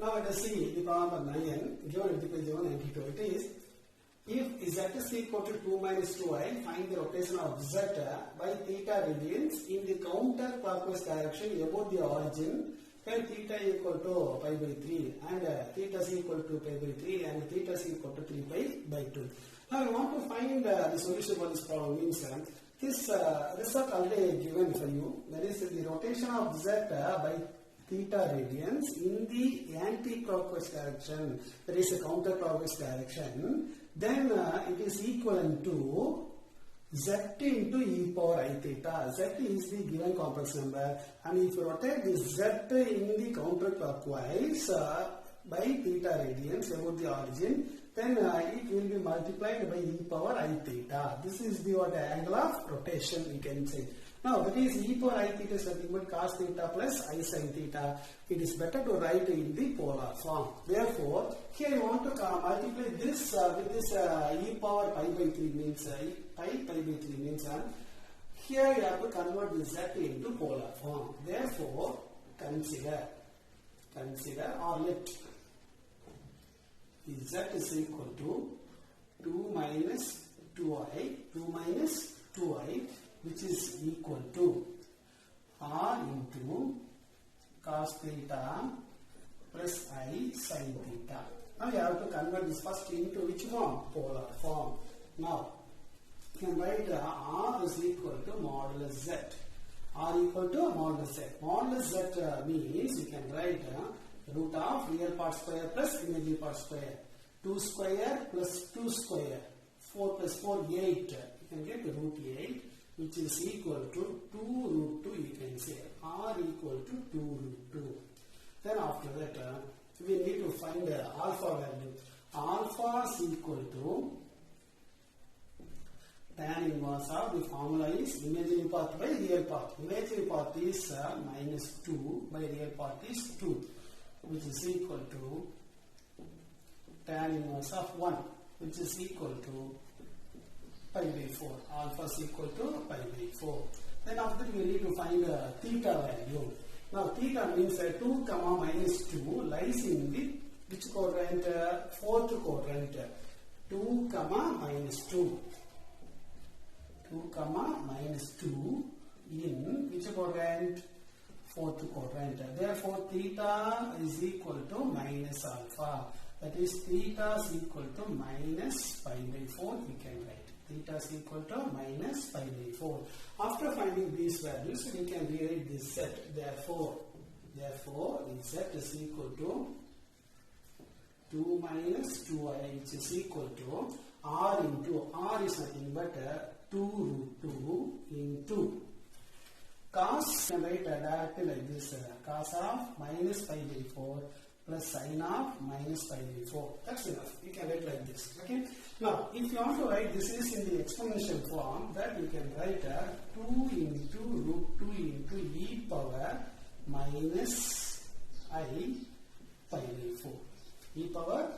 Now let us see the problem number 9, given at the page 192. It is, if z is equal to 2 minus 2i, find the rotation of z by theta radians in the counterclockwise direction about the origin, when theta equal to pi by 3 and theta is equal to pi by 3 and theta is equal to 3 pi by 2. Now we want to find the solution for this problem. Means this result already given for you. That is the rotation of z by theta radians in the anti-clockwise direction, that is a counterclockwise direction, then it is equivalent to z into e power I theta. Z is the given complex number, and if you rotate this z in the counterclockwise by theta radians about the origin, then it will be multiplied by e power I theta. This is the angle of rotation, we can say. Now that is e power I theta is nothing but cos theta plus I sin theta. It is better to write in the polar form. Therefore, here you want to multiply this with this e power pi by 3 means pi by 3 means here you have to convert this z into polar form. Therefore, consider or let z is equal to 2 minus 2i, which is equal to r into cos theta plus I sin theta. Now you have to convert this first into which form? Polar form. Now you can write r is equal to modulus z. R equal to modulus z. Modulus z means you can write root of real part square plus imaginary part square. 2 square plus 2 square. 4 plus 4, 8. You can get root 8, which is equal to 2 root 2, you can say. R equal to 2 root 2. Then after that, we need to find the alpha value. Alpha is equal to tan inverse of the formula is imaginary part by real part. Imaginary part is minus 2 by real part is 2, which is equal to tan inverse of 1, which is equal to pi by 4. Alpha is equal to pi by 4. Then after that we need to find theta value. Now theta means 2 comma minus 2 lies in the which quadrant? Fourth quadrant. 2 comma minus 2. 2 comma minus 2 in which quadrant? Fourth quadrant. Therefore theta is equal to minus alpha. That is theta is equal to minus pi by 4, we can write. Theta is equal to minus pi by 4. After finding these values, we can rewrite this z. Therefore z is equal to 2 minus 2i, which is equal to r into, r is nothing but 2 root 2 into cos, can write directly like this, cos of minus pi by 4 plus sin of minus pi by 4. That's enough. You can write like this. Okay. Now, if you want to write this is in the exponential form, that you can write 2 into root 2 into e power minus I pi by 4. E power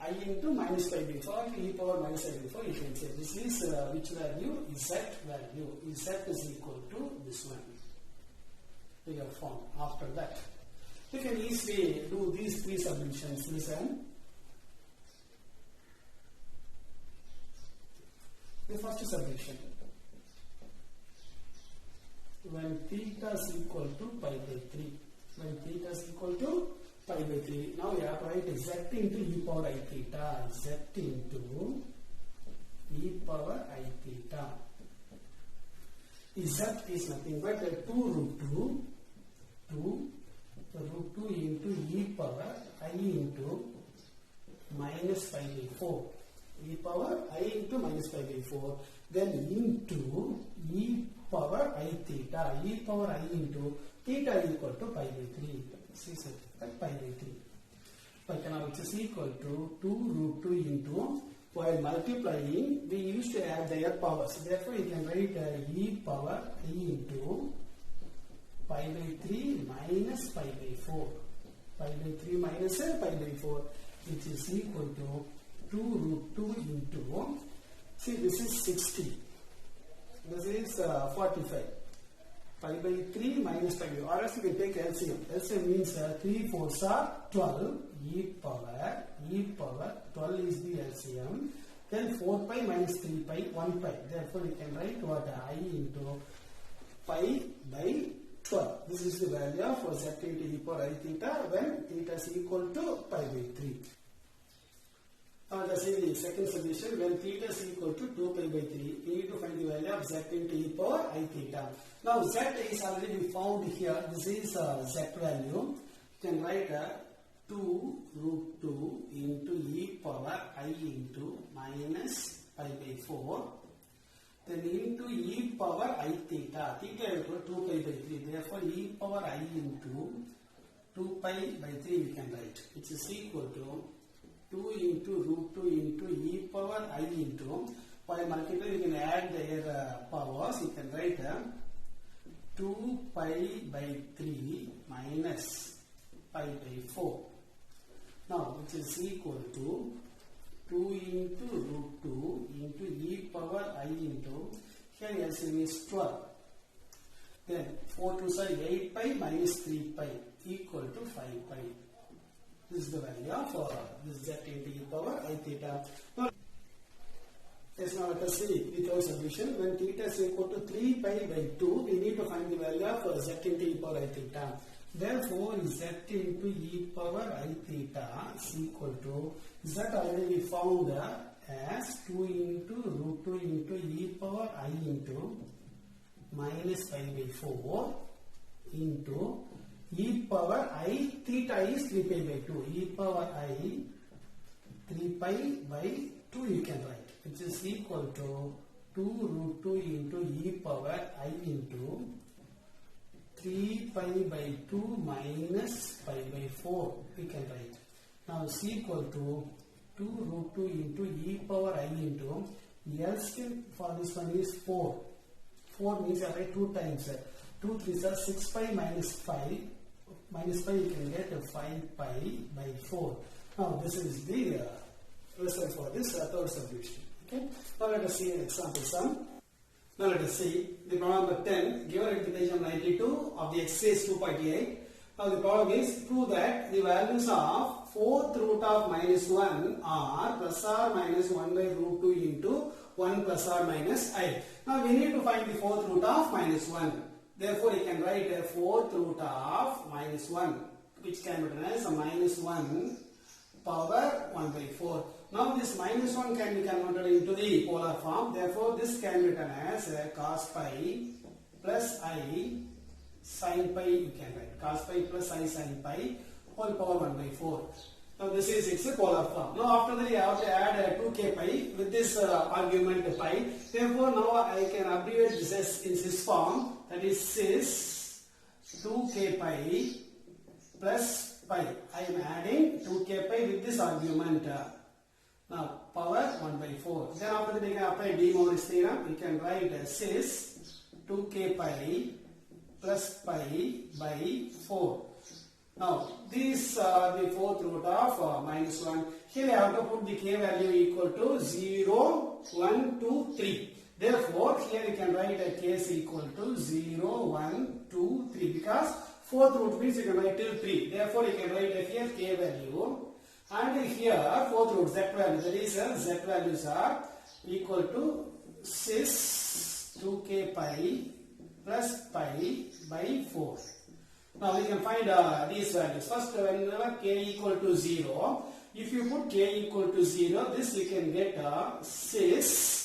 I into minus pi by 4, e power minus I by 4, you can say this is which value? Z value. Z is equal to this one. Your form. After that, you can easily do these three subdivisions. Listen. The first subdivision. When theta is equal to pi by 3. When theta is equal to pi by 3. Now you have to write z into e power I theta. Z into e power I theta. Z is nothing but 2 root 2. 2 root 2 into e power I into minus pi by 4. E power I into minus pi by 4. Then into e power I theta. E power I into theta equal to pi by 3. See, pi by 3. Which is equal to 2 root 2 into, while multiplying, we used to add their powers. Therefore, you can write e power I into pi by 3 minus pi by 4. Pi by 3 minus pi by 4, which is equal to 2 root 2 into, see this is 60. This is 45. pi by 3 minus pi by, or else you can take LCM. LCM means 3 4s are 12, e power 12 is the LCM. Then 4 pi minus 3 pi, 1 pi. Therefore, we can write what I into pi by 12. This is the value of z into e power I theta when theta is equal to pi by 3. Now let us see the second solution. When theta is equal to 2 pi by 3, we need to find the value of z into e power I theta. Now z is already found here. This is z value. You can write 2 root 2 into e power I into minus pi by 4. Then into e power I theta. Theta equal to 2 pi by 3. Therefore, e power I into 2 pi by 3 we can write. Which is equal to 2 into root 2 into e power I into, while multiply you can add their powers. You can write 2 pi by 3 minus pi by 4. Now, which is equal to 2 into root 2 into e power I into, here LCM is 12. Then 4 2s are 8 pi minus 3 pi equal to 5 pi. This is the value of this z into e power I theta. Now let us see the third solution. When theta is equal to 3 pi by 2, we need to find the value of z into e power I theta. Therefore, z into e power I theta is equal to, z already found as 2 into root 2 into e power I into minus pi by 4 into e power I theta is 3 pi by 2. E power I 3 pi by 2 you can write, which is equal to 2 root 2 into e power I into 3 pi by 2 minus pi by 4 we can write. Now it's equal to 2 root 2 into e power I into, LCM for this one is 4. 4 means I write 2 times. 2 3s are 6 pi minus 5. Minus pi you can get 5 pi by 4. Now this is the result for this third solution. Okay. Now let us see an example sum. Now let us see the problem number 10 given at the page number 92 of the exercise 2.8. Now the problem is prove that the values of 4th root of minus 1 are plus or minus 1 by root 2 into 1 plus or minus I. Now we need to find the 4th root of minus 1. Therefore, you can write a 4th root of minus 1, which can be written as a minus 1 power 1 by 4. Now, this minus 1 can be converted into the polar form. Therefore, this can be written as cos pi plus I sin pi. You can write cos pi plus I sin pi whole power 1 by 4. Now, this is its polar form. Now, after that, you have to add 2k pi with this argument pi. Therefore, now I can abbreviate this as in this form. That is cis 2k pi plus pi. I am adding 2k pi with this argument. Now power 1 by 4. Then after that you can apply De Moivre's theorem. You can write cis 2k pi plus pi by 4. Now these are the 4th root of minus 1. Here I have to put the k value equal to 0, 1, 2, 3. Therefore, here you can write a k is equal to 0, 1, 2, 3 because 4th root means you can write till 3. Therefore, you can write here k value and here 4th root z value. That is z values are equal to cis 2k pi plus pi by 4. Now we can find these values. First, whenever k equal to 0, if you put k equal to 0, this you can get cis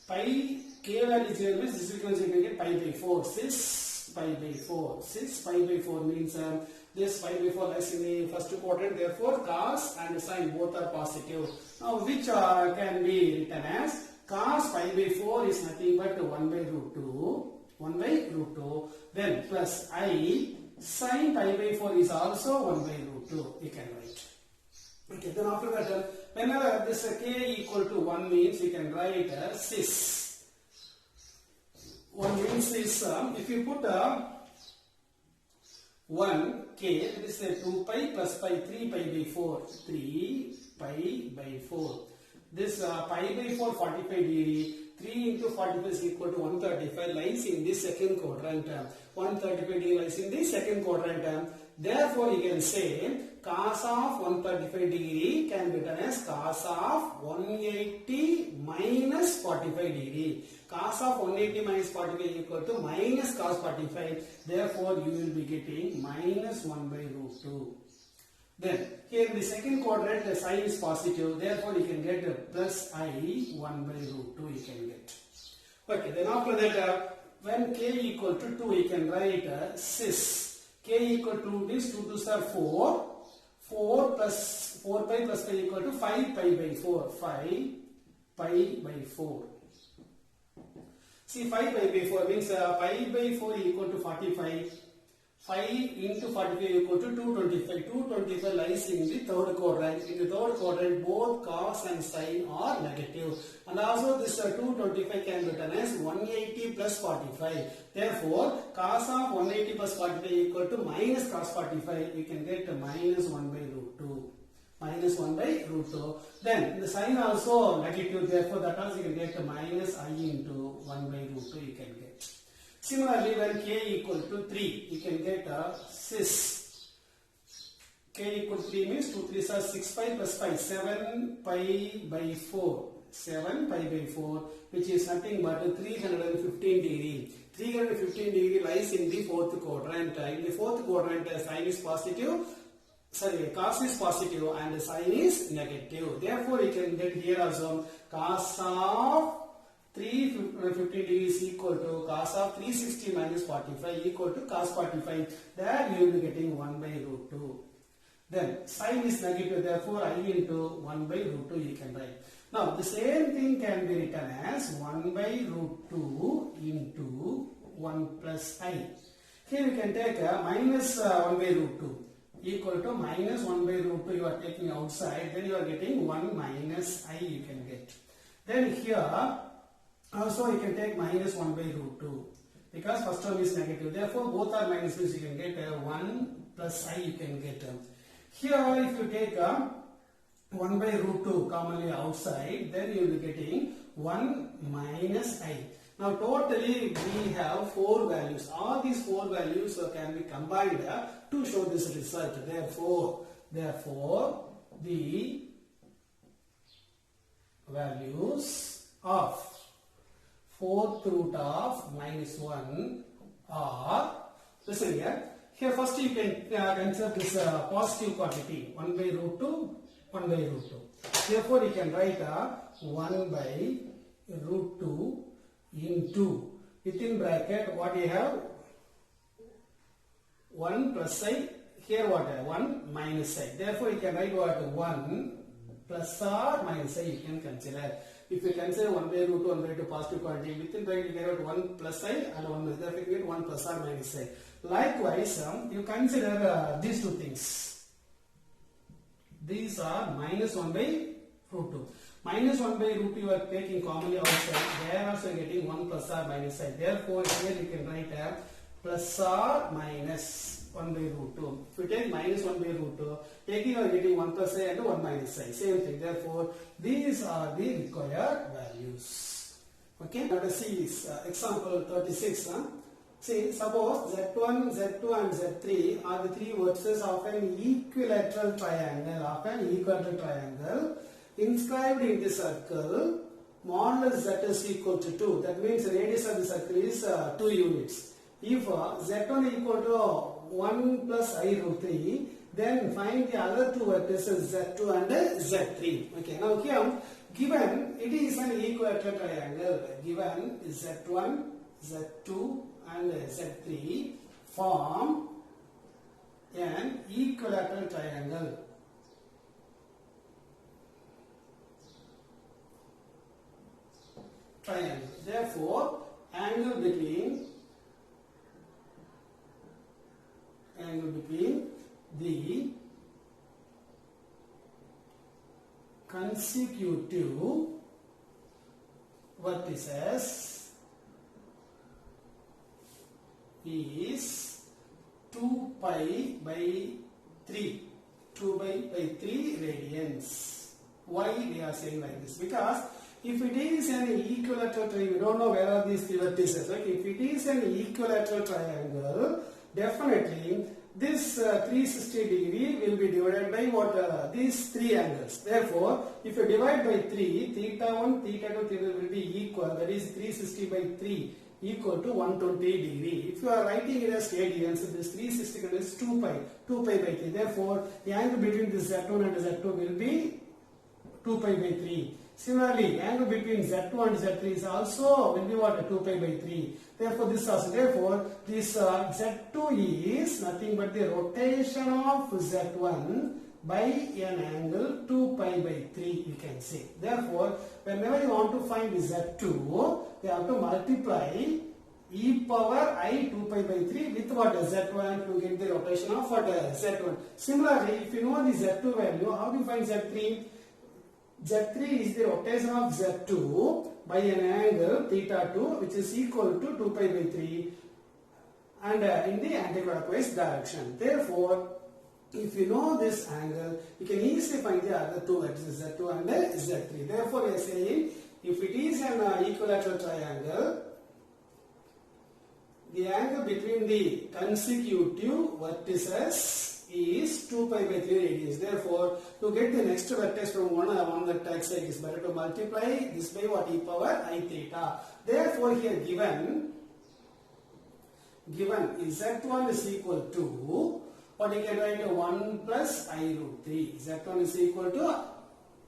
pi k value 0 means this frequency you can get pi by 4. Cis pi by 4. Cis pi by 4 means this pi by 4 lies in the first quadrant. Therefore, cos and sin both are positive. Now, which can be written as cos pi by 4 is nothing but 1 by root 2. 1 by root 2. Then plus I sin pi by 4 is also 1 by root 2. We can write. Okay, then after that, whenever this k equal to 1 means we can write cis. 1 means this, if you put 1 k, that is 2 pi plus pi 3 pi by 4. 3 pi by 4. This pi by 4 45 degree. 3 into 45 is equal to 135 lies in the second quadrant. 135 degree lies in the second quadrant. Therefore, you can say cos of 135 degree can be written as cos of 180 minus 45 degree. Cos of 180 minus 45 equal to minus cos 45. Therefore, you will be getting minus 1 by root 2. Then, here in the second quadrant, the sign is positive. Therefore, you can get a plus I 1 by root 2 you can get. Okay, then after that, when k equal to 2, you can write cis. K equal to this 2 2s are 4. 4 plus 4 pi plus pi equal to 5 pi by 4. 5 pi by 4. See, 5 pi by 4 means pi by 4 equal to 45. 5 into 45 equal to 225. 225 lies in the third quadrant. In the third quadrant, both cos and sin are negative. And also this 225 can be written as 180 plus 45. Therefore, cos of 180 plus 45 equal to minus cos 45. You can get minus 1 by root 2. Minus 1 by root 2. Then the sign also negative. Therefore, that also you can get minus I into 1 by root 2 you can get. Similarly, when k equal to 3, you can get a cis. K equal to 3 means 2 3s are 6 pi plus 5, 7 pi by 4. 7 pi by 4, which is nothing but 315 degree. 315 degree lies in the fourth quadrant. In the fourth quadrant, sign is positive. Sorry, cos is positive and sin is negative. Therefore, you can get here also cos of 315 degree is equal to cos of 360 minus 45 equal to cos 45. There you will be getting 1 by root 2. Then sin is negative, therefore I into 1 by root 2 you can write. Now the same thing can be written as 1 by root 2 into 1 plus I. Here you can take minus 1 by root 2 equal to minus 1 by root 2 you are taking outside, then you are getting 1 minus I you can get. Then here also you can take minus 1 by root 2 because first term is negative. Therefore, both are minus means you can get 1 plus I you can get. Here if you take 1 by root 2 commonly outside, then you will be getting 1 minus I. Now totally we have 4 values. All these 4 values can be combined to show this result. Therefore the values of 4th root of minus 1 are, listen here. Here first you can consider this positive quantity 1 by root 2, 1 by root 2. Therefore you can write 1 by root 2 into, within bracket what you have, 1 plus I, here what 1 minus I. Therefore you can write what 1 plus or minus I you can consider. If you consider 1 by root 2, 1 by 2 positive quantity, within bracket you get 1 plus I and 1 minus. Therefore you get 1 plus or minus I. Likewise, you consider these two things. These are minus 1 by root 2. Minus 1 by root 2 you are taking commonly outside. There also you are getting 1 plus or minus I. Therefore here you can write plus or minus 1 by root 2. If you take minus 1 by root 2, taking you are getting 1 plus I and 1 minus I. Same thing. Therefore, these are the required values. Okay. Let us see example 36. See, suppose Z1, Z2 and Z3 are the three vertices of an equilateral triangle. Inscribed in the circle, modulus Z is equal to 2. That means the radius of the circle is 2 units. If Z1 equal to 1 plus I root 3, then find the other two vertices Z2 and Z3. Okay, now here, given it is an equilateral triangle, given Z1, Z2 and Z3 form an equilateral triangle. Therefore, angle between the consecutive vertices is 2 pi by 3. 2 by 3 radians. Why they are saying like this? Because if it is an equilateral triangle, we don't know where are these three vertices. Okay? If it is an equilateral triangle, definitely this 360 degree will be divided by what? These three angles. Therefore, if you divide by 3, theta 1, theta 2, theta will be equal. That is 360 by 3 equal to 120 degree. If you are writing it as radians, this 360 is 2 pi by 3. Therefore, the angle between this Z1 and Z2 will be 2 pi by 3. Similarly, angle between Z2 and Z3 is also will be what? 2 pi by 3. Therefore, this also. Therefore, this Z2 is nothing but the rotation of Z1 by an angle 2 pi by 3, you can say. Therefore, whenever you want to find Z2, you have to multiply e power I 2 pi by 3 with what? Z1 to get the rotation of what? Z1. Similarly, if you know the Z2 value, how do you find Z3? Z3 is the rotation of Z2 by an angle theta 2, which is equal to 2 pi by 3 and in the anticlockwise direction. Therefore, if you know this angle, you can easily find the other two, that is Z2 and Z3. Therefore, we are saying if it is an equilateral triangle, the angle between the consecutive vertices is 2 pi by 3 radius. Therefore, to get the next vertex from one vertex, it is better to multiply this by what? E power I theta. Therefore, here given is Z1 is equal to, what you can write, 1 plus I root 3. Z1 is equal to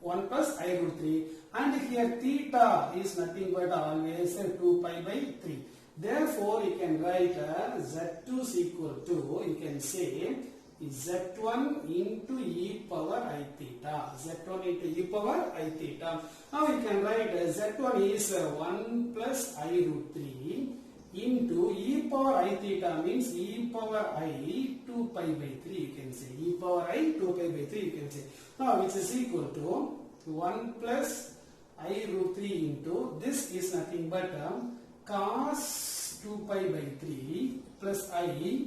1 plus I root 3. And here theta is nothing but always 2 pi by 3. Therefore, you can write Z2 is equal to, you can say, Z1 into e power I theta. Z1 into e power I theta. Now you can write Z1 is 1 plus I root 3 into e power I theta means e power I 2 pi by 3, you can say. E power I 2 pi by 3, you can say. Now which is equal to 1 plus I root 3 into, this is nothing but cos 2 pi by 3 plus I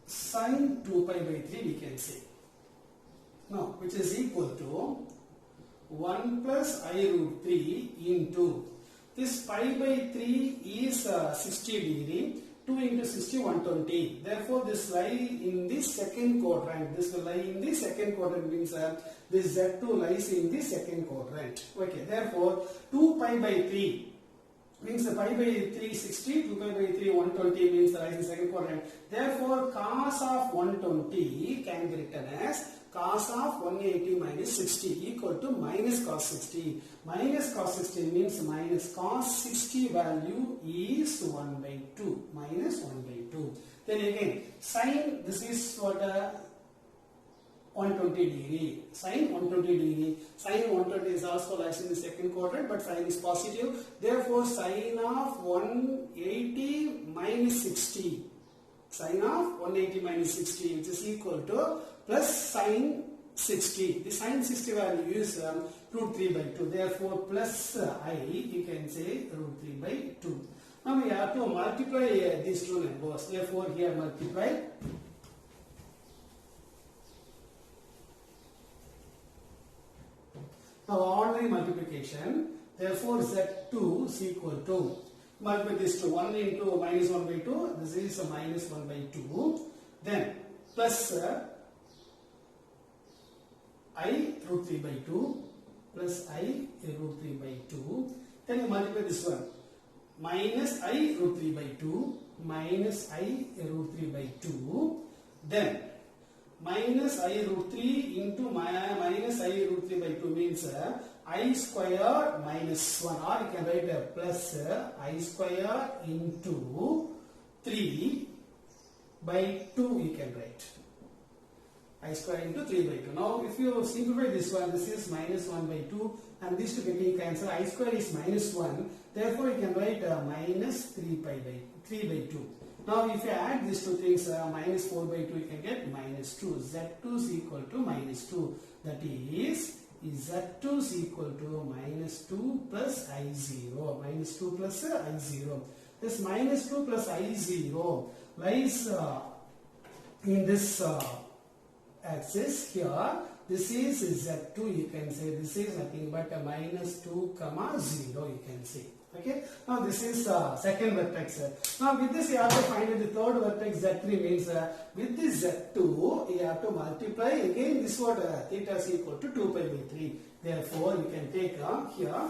sin 2 pi by 3, we can say. Now which is equal to 1 plus I root 3 into, this pi by 3 is 60 degree, 2 into 60, 120. Therefore, this lie in the second quadrant. This will lie in the second quadrant, means this Z2 lies in the second quadrant. Okay, therefore, 2 pi by 3 means the pi by 3 60, 2 pi by 3 120 means the lies in second quadrant. Therefore, cos of 120 can be written as cos of 180 minus 60 equal to minus cos 60. Minus cos 60 means minus cos 60 value is 1 by 2. Minus 1 by 2. Then again, sin, this is what 120 degree. Sin 120 degree. Sin 120 is also lies in the second quadrant, but sin is positive. Therefore, sin of 180 minus 60. Sin of 180 minus 60, which is equal to plus sin 60. The sin 60 value is root 3 by 2. Therefore, plus I, you can say root 3 by 2. Now we have to multiply these two numbers. Therefore, here multiply. Now ordinary multiplication. Therefore, Z2 is equal to, multiply this to 1 into minus 1 by 2. This is minus 1 by 2. Then plus I root 3 by 2 plus I root 3 by 2. Then you multiply this one. Minus I root 3 by 2 minus I root 3 by 2. Then minus I root 3 into minus I root 3 by 2 means I square minus 1, or you can write plus I square into 3 by 2, you can write. I square into 3 by 2. Now if you simplify this one, this is minus 1 by 2 and these two getting cancelled. I square is minus 1. Therefore you can write minus 3 by 2. Now if you add these two things, minus 4 by 2, you can get minus 2. Z2 is equal to minus 2. That is Z2 is equal to minus 2 plus I0. Minus 2 plus I0. This minus 2 plus I0 lies in this axis here. this is Z2, you can say this is nothing but a minus 2 comma 0, you can say. Okay, now this is second vertex. Now with this you have to find the third vertex Z3 means with this Z2 you have to multiply again this what theta is equal to 2 pi by 3. Therefore you can take here.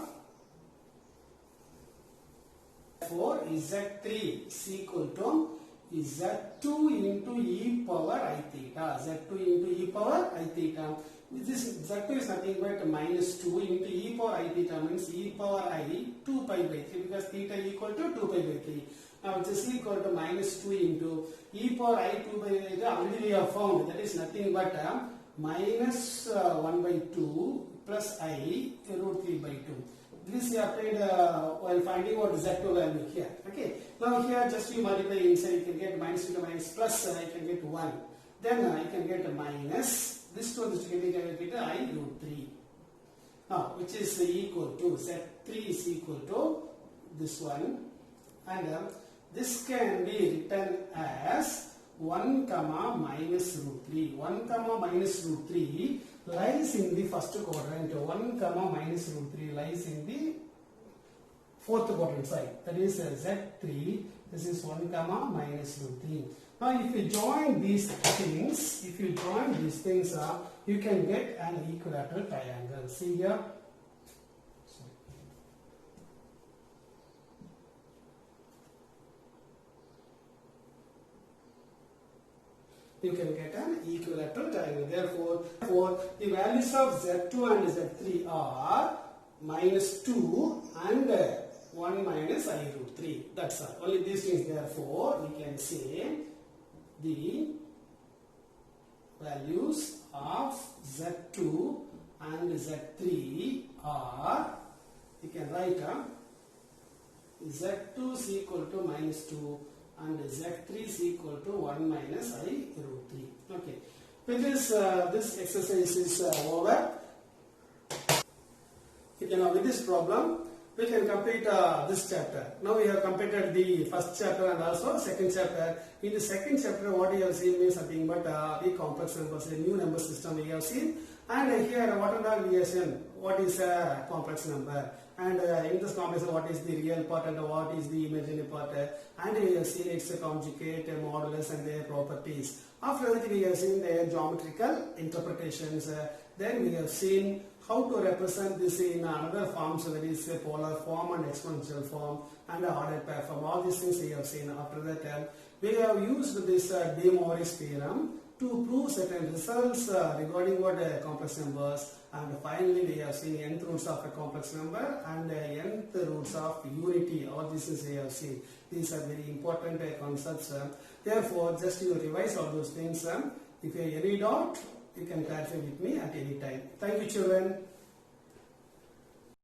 Therefore Z3 is equal to Z2 into e power I theta. Z2 into e power I theta. This Z2 is nothing but minus 2 into e power I theta means e power I 2 pi by 3 because theta equal to 2 pi by 3. Now it is equal to minus 2 into e power I 2 by 3 already we have found, that is nothing but minus 1 by 2 plus I root 3 by 2. This we applied while finding what Z2 value here. Okay. Now here just you multiply inside, you can get minus into minus plus, you can get 1. Then you can get a minus. This one is getting I root 3. Now, which is equal to Z3 is equal to this one, and this can be written as 1 comma minus root 3. 1 comma minus root 3 lies in the first quadrant. 1 comma minus root 3 lies in the fourth quadrant side. That is Z3. This is 1 comma minus root 3. Now, if you join these things, you can get an equilateral triangle. See here. You can get an equilateral triangle. Therefore, the values of Z2 and Z3 are minus 2 and 1 minus I root 3. That's all. Only these things. Therefore, we can say the values of Z2 and Z3 are, you can write Z2 is equal to minus 2 and Z3 is equal to 1 minus I root 3. Okay. With this, this exercise is over. With this problem, we can complete this chapter. Now we have completed the first chapter and also second chapter. In the second chapter, what we have seen means nothing but the complex numbers, a new number system we have seen. And here, what and all we have seen, what is a complex number. And in this complex, what is the real part and what is the imaginary part. And we have seen its conjugate, modulus and their properties. After that, we have seen their geometrical interpretations. Then we have seen how to represent this in another forms, that is a polar form and exponential form and ordered pair form. All these things we have seen. After that, we have used this De Moivre's theorem to prove certain results regarding what complex numbers, and finally we have seen nth roots of a complex number and nth roots of unity. All these things we have seen. These are very important concepts. Therefore, just you revise all those things. If you have any doubt, you can clarify with me at any time. Thank you, children.